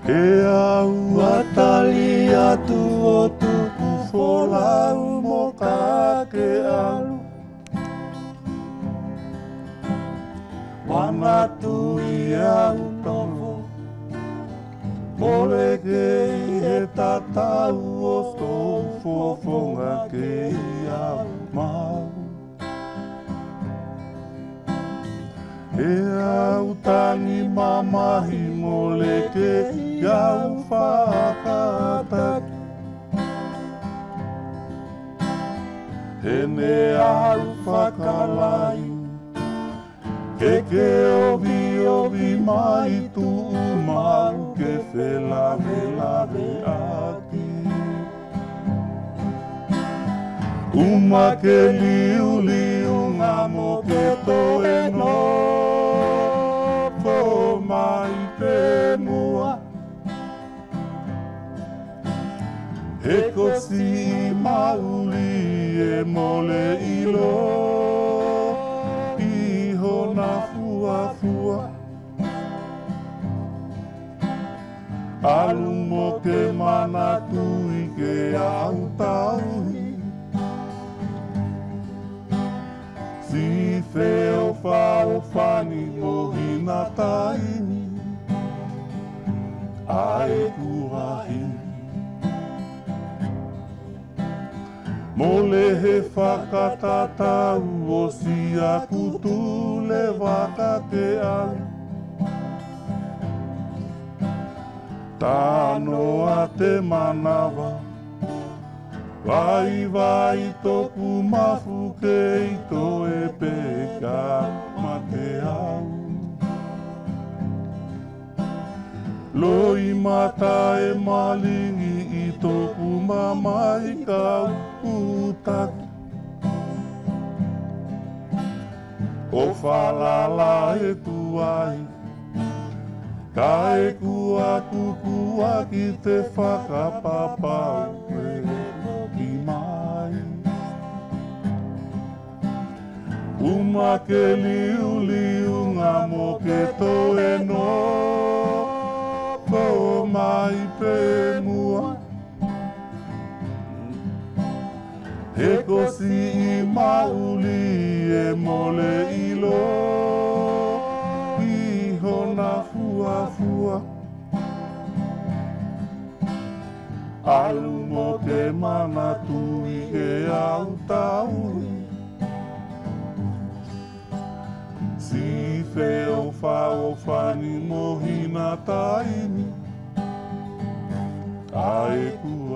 E au atali atu o tuku folau mo kake alu. Wana tui au tomo Mole kei he tatau o stou fofonga kei au mau. E au tani mamahi mole kei au whakataki. He ne au whakalai Ke ovi mai tu mau ke whelawelawe aki. Uma ke liu ngamo ke toe no po mai pe mua. He kosi mauli e mole ilo na fua Alu mo ke mana tui ke au tauhi. Si feo fao fani mo hina taini Ae kuahi Mole he whakatatau o si aku tule waka ke alu. Tano a te manawa Vai toku mafu ke ito e peka ma te au. Loi mata e malingi I toku mamai kau utaki. O whalala e tuai Ka e kua kukua ki te whakapapau ki mai. Uma ke liu ngamo ke toe no po mai pe mua. He kosi I mauli e mole ilo Iho na fua Alu mo ke mana tui ke au tauri. Si feo fao fani mo hina taimi Ae ku